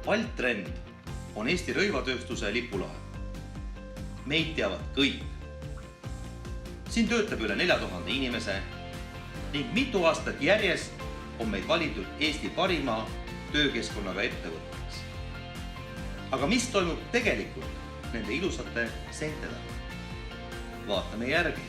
Baltrend on Eesti rõivatööstuse lipulaev. Meid teavad kõik. Siin töötab üle 4000 inimese ning mitu aastat järjest on meid valitud Eesti parima töökeskkonnaga ettevõtteks. Aga mis toimub tegelikult nende ilusate seinte taga? Vaatame järgi.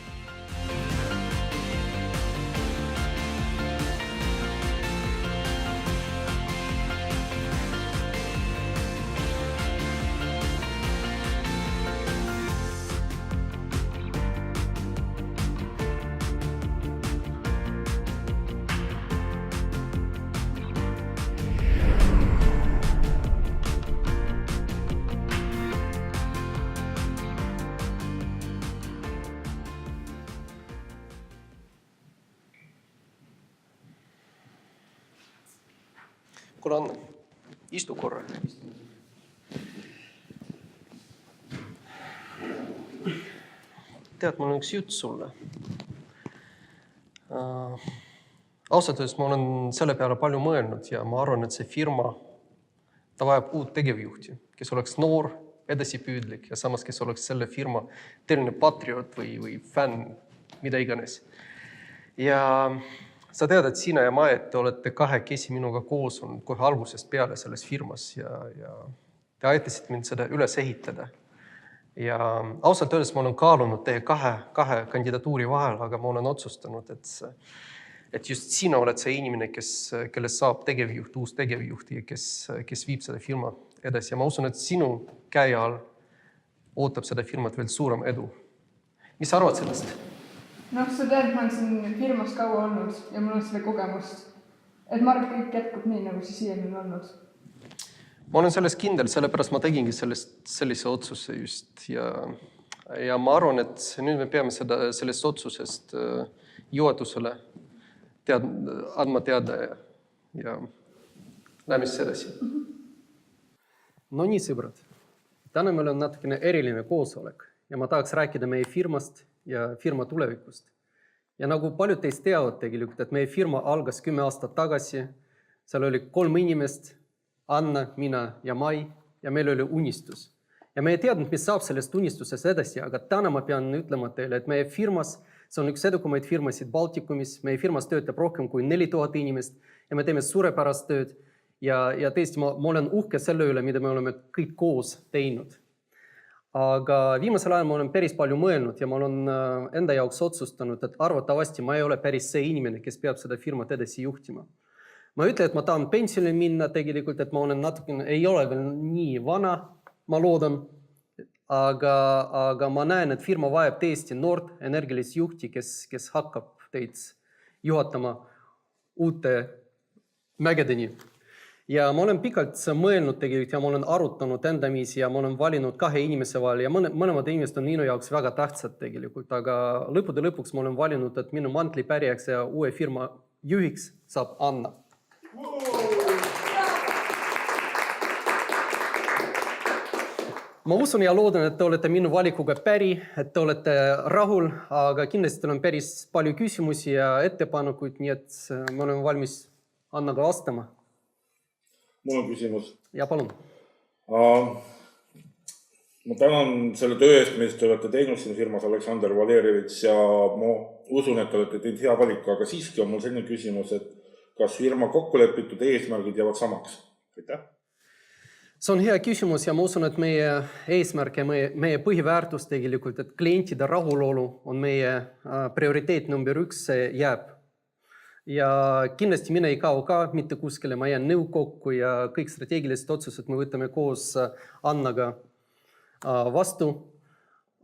Kuule, Anna, istu korra. Tead, mul on üks jutt sulle. Ausalt öeldes ma olen selle peale palju mõelnud ja ma arvan, et see firma, ta vajab uut tegevjuhti, kes oleks noor, edasipüüdlik ja samas, kes oleks selle firma tõeline patriot või fänn, mida iganes. Ja sa tead, et sina ja Maet te olete kahekesi minuga koos on kohe algusest peale selles firmas ja te aitasite mind seda üles ehitada. Ja ausalt öeldes ma olen kaalunud teie kahe kandidatuuri vahel, aga ma olen otsustanud, et just sina oled see inimene, kellest saab tegevjuht, uus tegevjuht ja kes viib seda firma edasi. Ja ma usun, et sinu käe all ootab seda firmat veel suurem edu. Mis sa arvad sellest? Sa tead, ma olen siin firmas kaua olnud ja mul on selle kogemust. Et ma arvan, et kõik jätkub nii, nagu see siiani on olnud. Ma olen selles kindel, sellepärast ma tegingi sellise otsuse just. Ja ma arvan, et nüüd me peame sellest otsusest juhatusele andma teada ja läheme siis edasi. No nii, sõbrad. Täna meil on natukene eriline koosolek ja ma tahaks rääkida meie firmast ja firma tulevikust. Ja nagu paljud teist teavad tegelikult, et meie firma algas 10 aastat tagasi. Seal oli 3 inimest, Anna, mina ja Mai, ja meil oli unistus. Ja me ei teadnud, mis saab sellest unistusest edasi, aga täna ma pean ütlema teile, et meie firmas, see on üks edukumaid firmasid Baltikumis, meie firmas töötab rohkem kui 4000 inimest ja me teeme suurepärast tööd ja tõesti ma olen uhke selle üle, mida me oleme kõik koos teinud. Aga viimasel ajal ma olen päris palju mõelnud ja ma olen enda jaoks otsustanud, et arvatavasti ma ei ole päris see inimene, kes peab seda firmat edasi juhtima. Ma ütlen, et ma tahan pensionile minna tegelikult, et ma olen natukene, ei ole veel nii vana, ma loodan, aga ma näen, et firma vajab tõesti noort energilist juhti, kes hakkab teid juhatama uute mägedeni. Ja ma olen pikalt mõelnud tegelikult ja ma olen arutanud endamisi ja ma olen valinud 2 inimese vahel ja mõlemad inimesed on minu jaoks väga tähtsad tegelikult, aga lõppude lõpuks ma olen valinud, et minu mantlipärijaks ja uue firma juhiks saab Anna. Ma usun ja loodan, et te olete minu valikuga päri, et te olete rahul, aga kindlasti teil on päris palju küsimusi ja ettepanekuid, nii et ma olen valmis Annaga vastama. Mul on küsimus. Ja palun. Ma tänan selle töö eest, mis te olete teinud siin firmas Aleksandr Valerjevitš ja ma usun, et te olete teinud hea valiku, aga siiski on mul selline küsimus, et kas firma kokkulepitud eesmärgid jäävad samaks? Aitäh. See on hea küsimus ja ma usun, et meie eesmärk ja meie põhiväärtus tegelikult, et klientide rahulolu on meie prioriteet number 1, see jääb. Ja kindlasti mina ei kao ka mitte kuskile, ma jään nõukokku ja kõik strateegilised otsused me võtame koos Annaga vastu,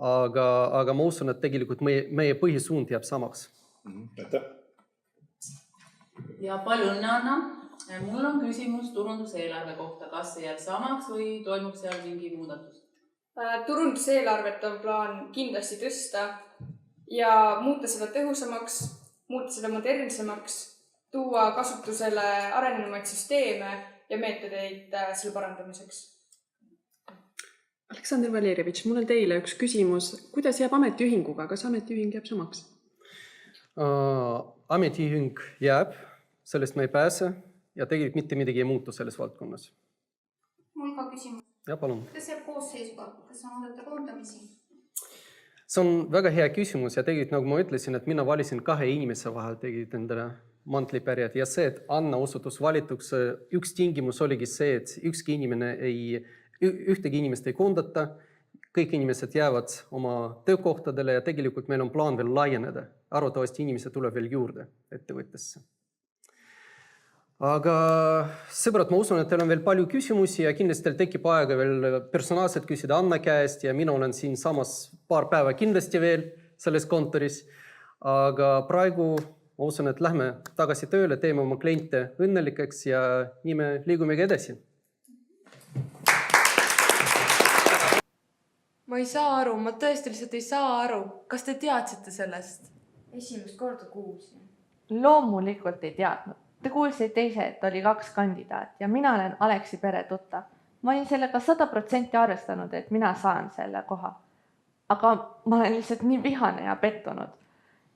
aga ma usun, et tegelikult meie põhisuund jääb samaks. Aitäh. Ja palju õnne, Anna. Mul on küsimus turunduseelarve kohta. Kas see jääb samaks või toimub seal mingi muudatus? Turunduseelarvet on plaan kindlasti tõsta ja muuta seda tõhusamaks, muuta seda modernsemaks, tuua kasutusele arenenumaid süsteeme ja meetodeid selle parandamiseks. Aleksandr Valerjevitš, mul on teile üks küsimus. Kuidas jääb ametiühinguga? Kas ametiühing jääb samaks? Ametiühing jääb, sellest me ei pääse ja tegelikult mitte midagi ei muutu selles valdkonnas. Mul ka küsimus. Ja palun. Kuidas jääb koosseisuga? Kas on oodata koondamisi? See on väga hea küsimus ja tegelikult nagu ma ütlesin, et mina valisin 2 inimese vahel tegid endale mantlipärijad ja see, et Anna osutus valituks, üks tingimus oligi see, et ühtegi inimest ei koondata, kõik inimesed jäävad oma töökohtadele ja tegelikult meil on plaan veel laieneda. Arvatavasti inimesed tuleb veel juurde ettevõttesse. Aga sõbrad, ma usun, et teil on veel palju küsimusi ja kindlasti teil tekib aega veel personaalselt küsida Anna käest ja mina olen siin samas paar päeva kindlasti veel selles kontoris. Aga praegu ma usun, et lähme tagasi tööle, teeme oma kliente õnnelikeks ja nii me liigumegi edasi. Ma ei saa aru, ma tõesti lihtsalt ei saa aru. Kas te teadsite sellest? Esimest korda kuulsin. Loomulikult ei teadnud. Te kuulsite ise, et oli 2 kandidaat ja mina olen Aleksi pere tuttav. Ma olin sellega 100% arvestanud, et mina saan selle koha. Aga ma olen lihtsalt nii vihane ja pettunud,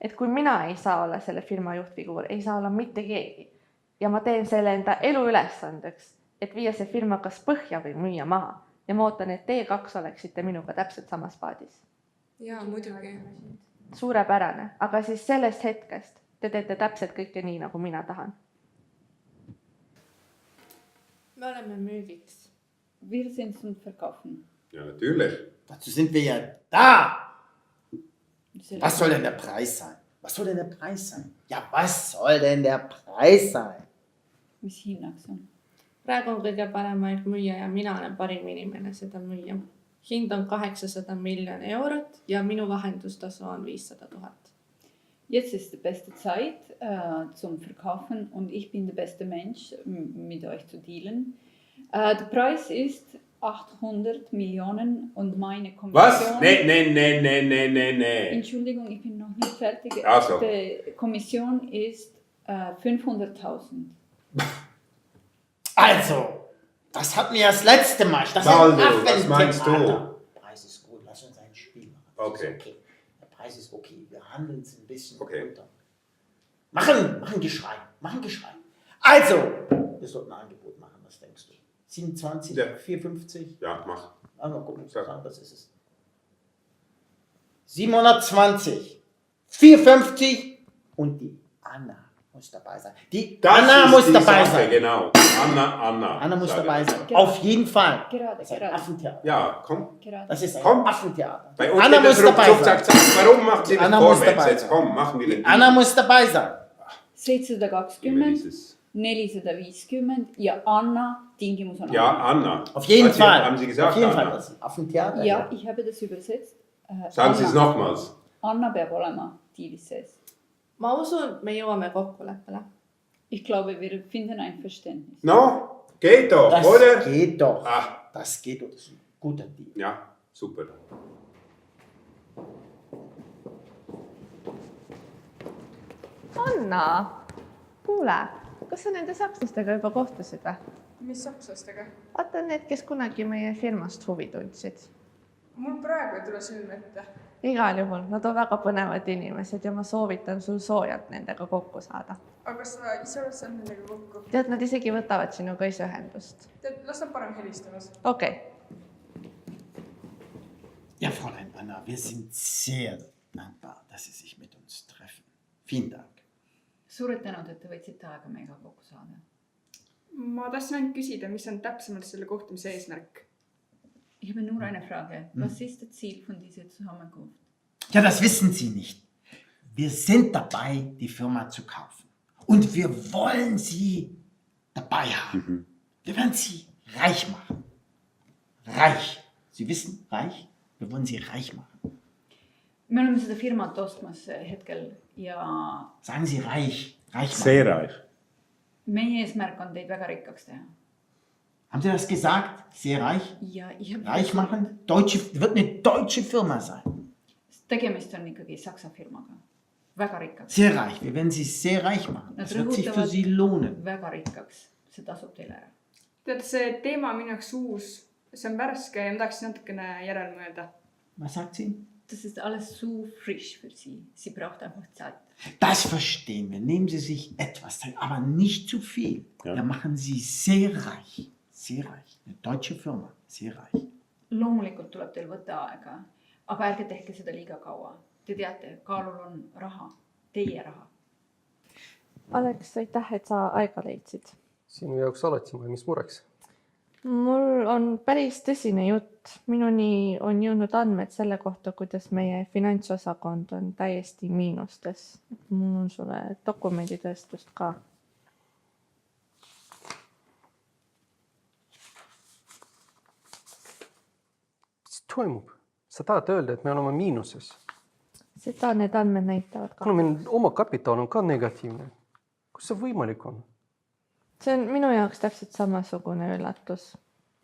et kui mina ei saa olla selle firma juhtfiguur, ei saa olla mitte keegi. Ja ma teen selle enda elu ülesandeks, et viia see firma kas põhja või müüa maha. Ja ma ootan, et teie 2 oleksite minuga täpselt samas paadis. Jaa, muidugi. Suurepärane, aga siis sellest hetkest te teete täpselt kõike nii, nagu mina tahan. Me oleme müügiks. Wir sind zum Verkaufen. Ja, natürlich. Dazu sind wir ja da. Was soll denn der Preis sein? Was soll denn der Preis sein? Ja, was soll denn der Preis sein? Mis hinnaks on? Praegu on kõige parem aeg müüa ja mina olen parim inimene seda müüa. Hind on 800 miljoni eurot ja minu vahendustasu on 500 000. Jetzt ist die beste Zeit zum Verkaufen und ich bin der beste Mensch, mit euch zu dealen. Der Preis ist 800 Millionen und meine Kommission... Was? Nee. Entschuldigung, ich bin noch nicht fertig. Also. Die Kommission ist 500.000. Also, das hatten wir das letzte Mal. Das Baldo, was meinst du? Der Preis ist gut, lass uns ein Spiel machen. Das Okay. ist okay. Der Preis ist okay, wir handeln es ein bisschen Okay. runter. Machen Geschrei. Also, wir sollten ein Angebot machen, was denkst du? 27, Ja. 450? Ja, mach. Also, gucken, Sag. was ist es? 720, 450 und die Anna muss dabei sein. Anna muss dabei sein. Genau. Anna Anna muss sage dabei ich. sein. Genau. Auf jeden Fall. Gerade. Das ist ein Affentheater. Ja, komm. Das ist ein Komm. Affentheater. Bei uns Anna geht es muss dabei ruckzuck, sein. zack, zack. Warum macht sie das Anna muss vorwärts? dabei Jetzt sein. komm, machen wir den Anna muss dabei sein. 720, 450 ja Anna tingimus on. Ja, Anna. Auf jeden Fall. Haben Sie gesagt, Auf jeden Anna? Fall. Das ist ein Affentheater. Ja, ich habe das übersetzt. Sagen Sie es nochmals. Anna peab olema diilis sees. Ma usun, me jõuame kokkuleppele. Ich glaube, wir finden ein Verständnis. No, geht doch, Das oder? geht doch. Ah, Das geht doch. Das ist ein guter Deal. ja, super. Anna, kuule, kas sa nende sakslastega juba kohtusid või? Mis sakslastega? Vaata need, kes kunagi meie firmast huvi tundsid. Mul praegu ei tule silme ette. Igal juhul, nad on väga põnevad inimesed ja ma soovitan sul soojalt nendega kokku saada. Aga sa ise oled saanud nendega kokku. Tead, nad isegi võtavad sinuga ise ühendust. Tead, las nad parem helistamas. Okei. Ja, Fräulein Anna, wir sind sehr dankbar, dass Sie sich mit uns treffen. Vielen Dank. Suured tänud, et te võtsite aega meiega kokku saada. Ma tahtsin ainult küsida, mis on täpsemalt selle kohtumise eesmärk. Ich habe nur eine Frage. Was ist das Ziel von dieser Zusammenkunft? Ja, das wissen Sie nicht. Wir sind dabei, die Firma zu kaufen. Und wir wollen Sie dabei haben. Wir werden Sie reich machen. Reich. Sie wissen, reich? Wir wollen Sie reich machen. Me oleme seda firmat ostmas hetkel ja Sagen Sie reich. Reich machen. Sehr reich. meie eesmärk on teid väga rikkaks teha. Haben Sie das gesagt? Sehr reich? Ja, ich habe Reich machen? Wird eine deutsche Firma sein. Tegemist on ikkagi Saksa firmaga. Väga rikkaks. Sehr reich. Wir werden Sie sehr reich machen. Das wird sich für Sie lohnen. Väga rikkaks. See tasub teile ära. Tead, see teema on minu jaoks uus. See on värske ja ma tahaksin natukene järel mõelda. Was sagt sie? Das ist alles zu frisch für Sie. Sie braucht einfach Zeit. Das verstehen wir. Nehmen Sie sich etwas Zeit, aber nicht zu viel. Ja. Wir machen Sie sehr reich. sehr reich. Eine deutsche Firma, sehr reich. Loomulikult tuleb teil võtta aega, aga ärge tehke seda liiga kaua. Te teate, kaalul on raha, teie raha. Alex, aitäh, et sa aega leidsid. Sinu jaoks alati, mis mureks? Mul on päris tõsine jutt. Minuni on jõudnud andmed selle kohta, kuidas meie finantsosakond on täiesti miinustes. Mul on sulle dokumenditõestust ka. Mis toimub? Sa tahad öelda, et me oleme miinuses? Seda need andmed näitavad ka. Kuna meil oma kapital on ka negatiivne. Kus see võimalik on? See on minu jaoks täpselt samasugune üllatus.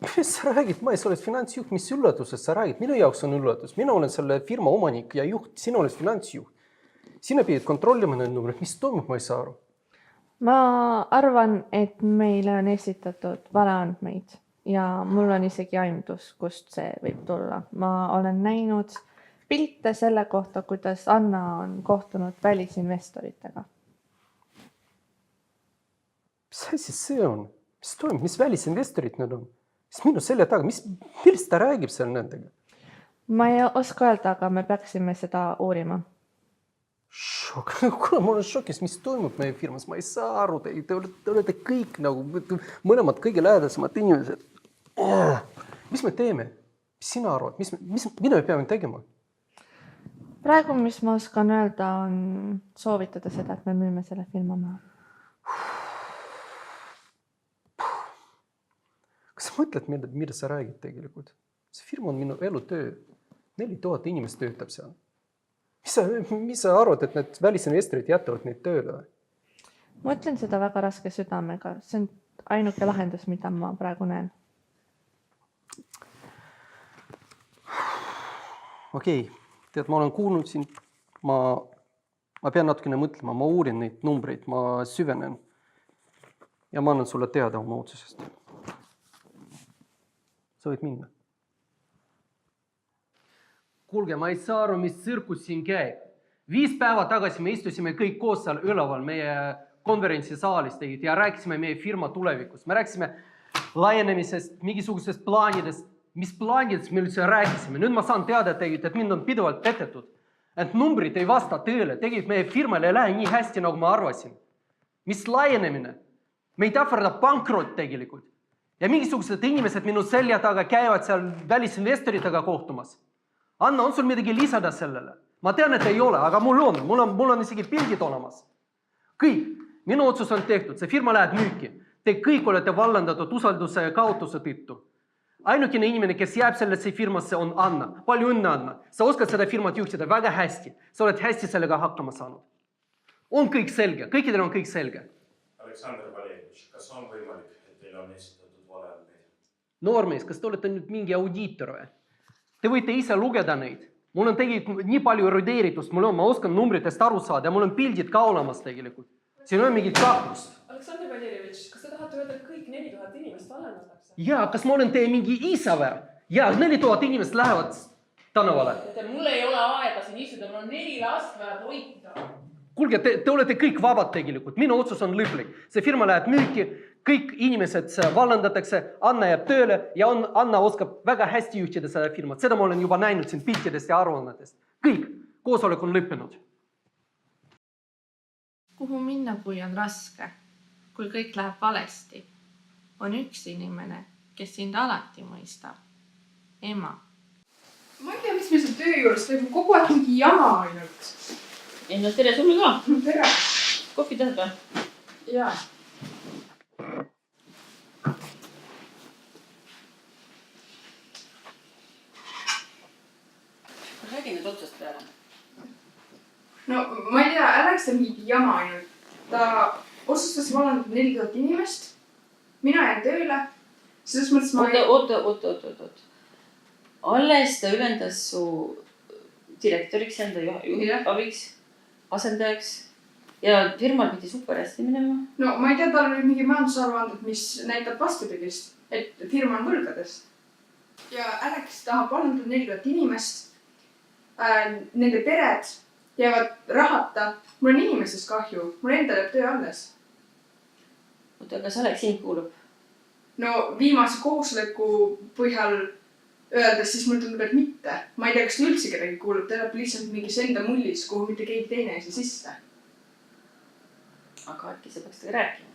Mis sa räägid? Ma ei ole finantsjuht. Mis üllatusest sa räägid? Minu jaoks on üllatus. Mina olen selle firma omanik ja juht. Sina oled finantsjuht. Sina pidid kontrollima need numbrid. Mis toimub? Ma ei saa aru. Ma arvan, et meile on esitatud valeandmeid ja mul on isegi aimdus, kust see võib tulla. Ma olen näinud pilte selle kohta, kuidas Anna on kohtunud välisinvestoritega. Mis asi see on? Mis toimub? Mis välisinvestorid need on? Mis minu selja taga? Millest ta räägib seal nendega? Ma ei oska öelda, aga me peaksime seda uurima. Šok. Kuule, ma olen šokis, mis toimub meie firmas. Ma ei saa aru. Te olete kõik nagu mõlemad kõige lähedasemad inimesed. Mis me teeme? Mis sina arvad? Mida me peame tegema? Praegu, mis ma oskan öelda, on soovitada seda, et me müüme selle firma maha. Kas sa mõtled, mida sa räägid tegelikult? See firma on minu elutöö. 4000 inimest töötab seal. Mis sa arvad, et need välisinvestorid jätavad neid tööle? Ma ütlen seda väga raske südamega. See on ainuke lahendus, mida ma praegu näen. Okei. Tead, ma olen kuulnud sind. Ma pean natukene mõtlema. Ma uurin neid numbreid. Ma süvenen. Ja ma annan sulle teada oma otsusest. Sa võid minna. Kuulge, ma ei saa aru, mis tsirkus siin käib. 5 päeva tagasi me istusime kõik koos seal üleval meie konverentsisaalis ja rääkisime meie firma tulevikust. Me rääkisime laienemisest, mingisugusest plaanidest. Mis plaanidest me üldse rääkisime? Nüüd ma saan teada, et mind on pidevalt petetud. Et numbrid ei vasta tõele. Tegelikult meie firmale ei lähe nii hästi, nagu ma arvasin. Mis laienemine? Meid ähvardab pankrot tegelikult. Ja mingisugused inimesed minu selja taga käivad seal välisinvestoritega kohtumas. Anna, on sul midagi lisada sellele? Ma tean, et ei ole, aga mul on isegi pildid olemas. Kõik, minu otsus on tehtud, see firma läheb müüki. Te kõik olete vallandatud usalduse ja kaotuse tõttu. Ainukene inimene, kes jääb sellesse firmasse, on Anna. Palju õnne, Anna. Sa oskad seda firmat juhtida väga hästi. Sa oled hästi sellega hakkama saanud. On kõik selge, kõikidel on kõik selge. Aleksandr Valerjevitš, kas on võimalik, et teil on esitatud valeandmeid? Noormees, kas te olete nüüd mingi audiitor või? Te võite ise lugeda neid. Mul on tegelikult nii palju erudeeritust, ma oskan numbritest aru saada ja mul on pildid ka olemas tegelikult. Siin on mingid kahtlust. Aleksandr Valerjevitš, kas te tahate öelda, et kõik 4000 inimest vallandatakse? Jaa, kas ma olen teie mingi isa või? Jaa, 4000 inimest lähevad tänavale. Mul ei ole aega siin istuda, mul on 4 last vaja toita. Kuulge, te olete kõik vabad tegelikult. Minu otsus on lõplik. See firma läheb müüki, kõik inimesed vallandatakse, Anna jääb tööle ja Anna oskab väga hästi juhtida seda firmat. Seda ma olen juba näinud siin piltidest ja aruannetest. Kõik, koosolek on lõppenud. Kuhu minna, kui on raske? Kui kõik läheb valesti? On üks inimene, kes sind alati mõistab. Ema. Ma ei tea, mis meil seal töö juures toimub. Kogu aeg mingi jama ainult. Ei, no tere sulle ka. Tere. Kohvi tahad või? Jaa. Räägi nüüd otsast peale. No ma ei tea, Alex on mingi jama ainult. Ta otsustas vallandada 4000 inimest. Mina jään tööle. Selles mõttes ma Oota. Alles ta ülendas su direktoriks enda juhiabiks, asendajaks ja firmal pidi super hästi minema. No ma ei tea, tal oli mingi majandusaruanded, mis näitab vastupidist, et firma on võlgadest. Ja Alex tahab vallandada 4000 inimest. Nende pered jäävad rahata. Mul on inimesest kahju. Mul endal jääb töö alles. Oota, kas Alex sind kuulub? no viimase koosoleku põhjal öeldes, siis mulle tundub, et mitte. Ma ei tea, kas ta üldse kedagi kuulab, ta elab lihtsalt mingis enda mullis, kuhu mitte keegi teine ei saa sisse. Aga äkki sa peaks tega rääkima?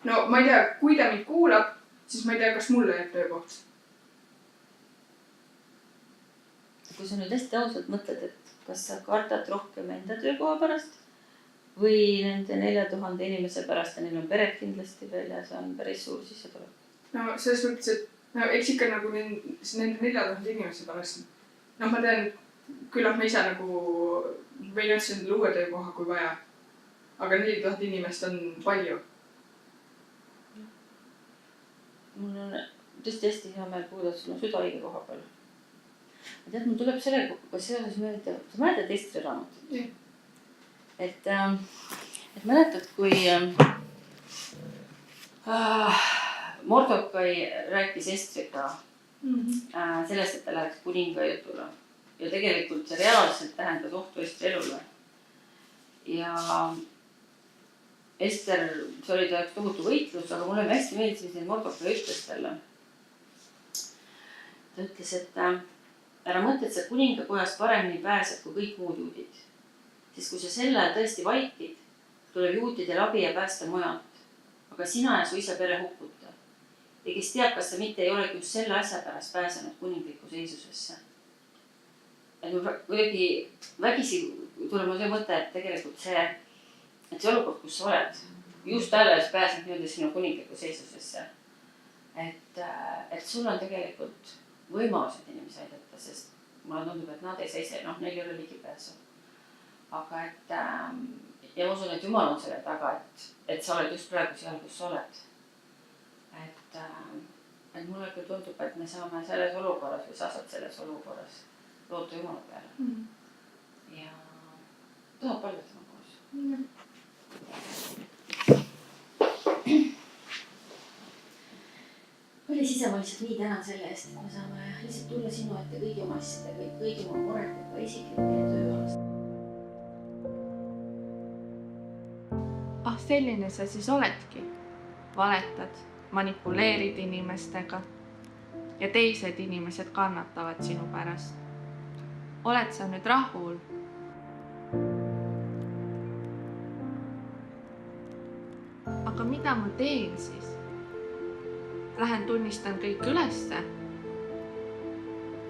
No ma ei tea, kui ta mind kuulab, siis ma ei tea, kas mulle jääb töökoht. Kui sa nüüd hästi ausalt mõtled, et kas sa kardad rohkem enda töökoha pärast või nende 4000 inimese pärast ja neil on pered kindlasti veel ja see on päris suur sissetulek? No selles mõttes, et no, eks ikka nagu nende 4000 inimese pärast. No ma tean, küllap ma ise nagu võin otsi endale uue töökoha, kui vaja. Aga 4000 inimest on palju. Mul on tõesti hästi hea meel kuulda, et sul on südaõige koha peal. Ma tead, mul tuleb sellega seoses meelde, sa mäletad Estri raamatut? Et mäletad, kui Mordokai rääkis Estriga sellest, et ta läheks kuninga jutule. Ja tegelikult see reaalselt tähendas ohtu Estri elule. Ja Ester, see oli ta üks tohutu võitlus, aga mulle hästi meeldis, et Mordokai ütles talle. Ta ütles, et ära mõtle, et sa kuningakojas paremini pääsed kui kõik muud juudid. Sest kui sa selle tõesti vaikid, tuleb juutidel abi ja päästa mujalt. Aga sina ja su isa pere hukkuta. Ja kes teab, kas sa mitte ei olegi just selle asja pärast pääsenud kuninglikku seisusesse. Et mul kuidagi vägisi tuleb mul see mõte, et tegelikult see olukord, kus sa oled, just alles pääsed nii-öelda sinu kuninglikku seisusesse. Et sul on tegelikult võimalused inimesi aidata, sest mulle tundub, et nad ei saa ise, neil ei ole ligipääsu. Aga ja ma usun, et Jumal on selle taga, et sa oled just praegu seal, kus sa oled. Et mulle küll tundub, et me saame selles olukorras või sa saad selles olukorras loota Jumala peale. Ja tahab palvetama koos. Õlis ise ma lihtsalt nii tänan selle eest, et me saame lihtsalt tulla sinu ette kõigi oma asjadega, kõigi oma muretega, isiklikke ja tööalast. Selline sa siis oledki. Valetad, manipuleerid inimestega ja teised inimesed kannatavad sinu pärast. Oled sa nüüd rahul? Aga mida ma teen siis? Lähen tunnistan kõik ülesse.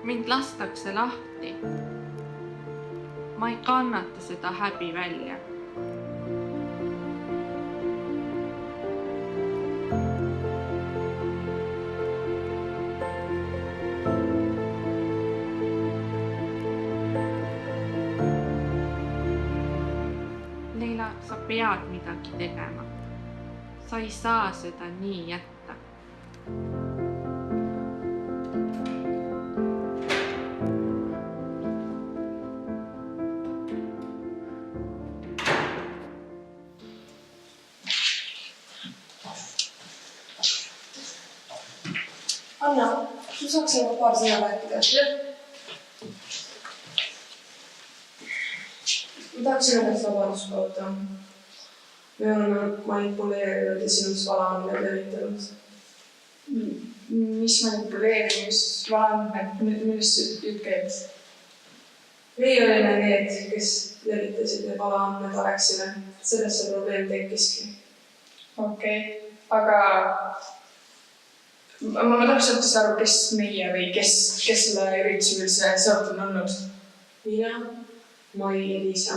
Mind lastakse lahti. Ma ei kannata seda häbi välja. Leila, sa pead midagi tegema. Sa ei saa seda nii jätta. Anna, ma saaksin ka paar sõna rääkida. Ma tahaksin ennast vabandust paluda. Me oleme manipuleerinud ja sinust valaandmed levitanud. Mis manipuleerimisvalaandmed, millest jutt käib? Meie olime need, kes levitasid need valaandmed Aleksile. Sellest see probleem tekkiski. Okei, aga ma täpselt aru, kes meie või kes selle üritusega üldse seotud on olnud? Mina, Mai ja Liisa.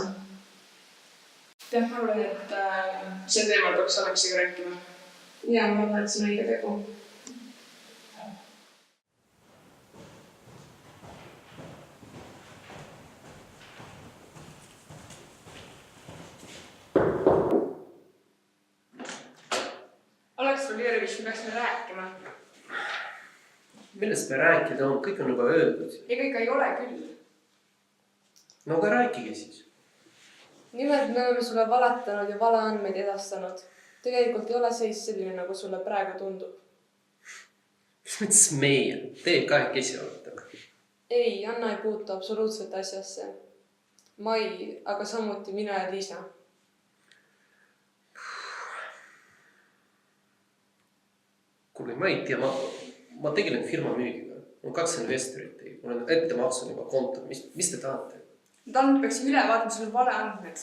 Tead, ma arvan, et see teemal peaks Aleksiga rääkima. Ja, ma arvan, et see on õige tegu. Aleks Valerjevitš, me peaksime rääkima. Millest me rääkida on? Kõik on juba öeldud. Ega ikka ei ole küll. No aga rääkige siis. Nimelt me oleme sulle valetanud ja valeandmeid edastanud. Tegelikult ei ole seis selline, nagu sulle praegu tundub. Mis mõttes meie? Teie kahekesi olete. Ei, Anna ei puutu absoluutselt asjasse. Mai, aga samuti mina ja Liisa. Kuule, ma ei tea, ma tegelen firma müügiga. Mul 2 investorit, mul on ettemaksu juba konto. Mis te tahate? Need andmed peaks üle vaatama, sul on vale andmed.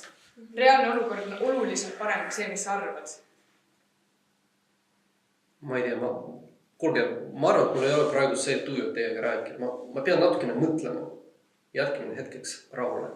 Reaalne olukord on oluliselt parem kui see, mis sa arvad. Ma ei tea, kuulge, ma arvan, et mul ei ole praegu see tuju teiega rääkida. Ma pean natukene mõtlema. Jätke mind hetkeks rahule.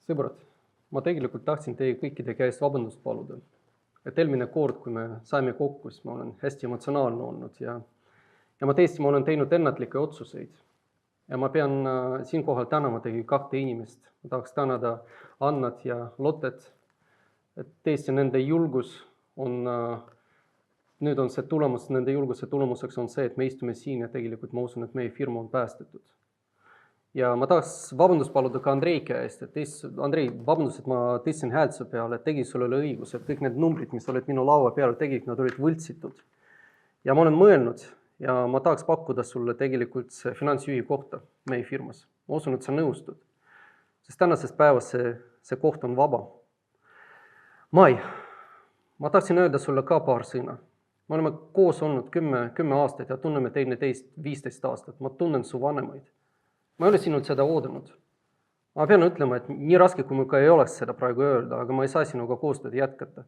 Sõbrad, ma tegelikult tahtsin teie kõikide käest vabandust paluda. Et eelmine kord, kui me saime kokku, siis ma olen hästi emotsionaalne olnud ja ma tõesti olen teinud ennatlikke otsuseid. Ja ma pean siinkohal tänama tegi 2 inimest. Ma tahaks tänada Annat ja Lottet, et tõesti nende julgus on, nüüd on see tulemus, nende julguse tulemuseks on see, et me istume siin ja tegelikult ma usun, et meie firma on päästetud. Ja ma tahaks vabandust paluda ka Andrei käest, et Andrei, vabandust, et ma tõstsin häälduse peale, et tegi sulle õigus, et kõik need numbrid, mis olid minu laua peale tegid, nad olid võltsitud. Ja ma olen mõelnud ja ma tahaks pakkuda sulle tegelikult see finantsjuhi kohta meie firmas. Ma usun, et sa nõustud, sest tänasest päevast see koht on vaba. Mai, ma tahtsin öelda sulle ka paar sõna. Me oleme koos olnud 10 aastat ja tunneme teineteist 15 aastat. Ma tunnen su vanemaid. Ma ei ole sinult seda oodanud. Ma pean ütlema, et nii raske, kui mul ka ei oleks seda praegu öelda, aga ma ei saa sinuga koostööd jätkata.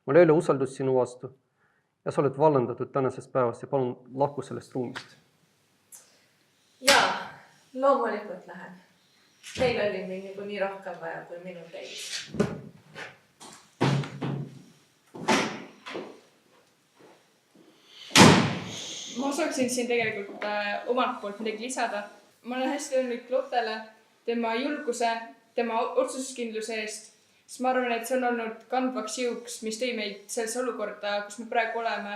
Mul ei ole usaldust sinu vastu ja sa oled vallandatud tänasest päevast ja palun lahku sellest ruumist. Jaa, loomulikult lähen. Teil oli mind nagu nii rohkem vaja kui minu teid. Ma saaksin siin tegelikult omalt poolt midagi lisada. Ma olen hästi õnnelik Lottele, tema julguse, tema otsuskindluse eest. Sest ma arvan, et see on olnud kandvaks jõuks, mis tõi meid sellesse olukorda, kus me praegu oleme,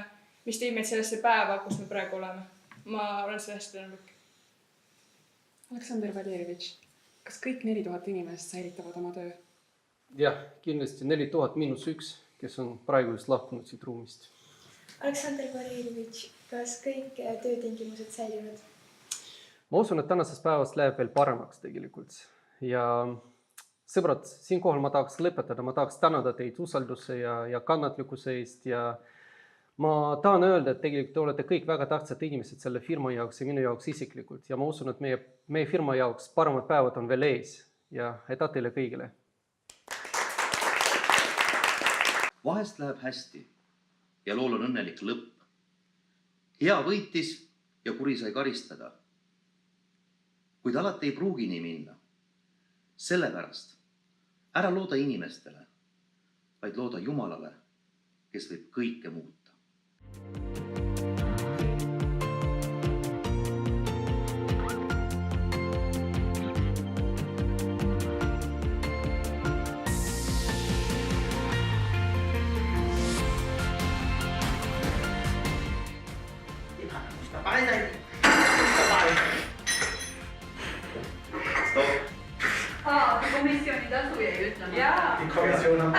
mis tõi meid sellesse päeva, kus me praegu oleme. Ma olen seda hästi õnnelik. Aleksandr Valerjevitš, kas kõik 4000 inimest säilitavad oma töö? Jah, kindlasti 4000-1, kes on praegu just lahkunud siit ruumist. Aleksandr Valerjevitš, kas kõik töötingimused säilivad? Ma usun, et tänasest päevast läheb veel paremaks tegelikult. Ja sõbrad, siinkohal ma tahaks lõpetada, ma tahaks tänada teid usalduse ja kannatlikkuse eest ja ma tahan öelda, et tegelikult te olete kõik väga tähtsad inimesed selle firma jaoks ja minu jaoks isiklikult ja ma usun, et meie firma jaoks paremad päevad on veel ees ja edu teile kõigile. Vahest läheb hästi ja lool on õnnelik lõpp. Hea võitis ja kuri sai karistada. Kuid alati ei pruugi nii minna. Sellepärast ära looda inimestele, vaid looda Jumalale, kes võib kõike muuta. Komisjoni tasu jäi ütlema. Jaa. Komisjon on...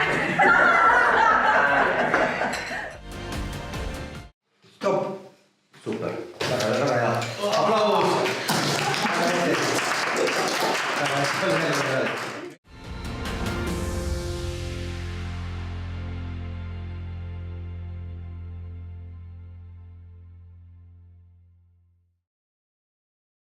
Stopp. Super. Väga hea. Aplaus. Väga hästi.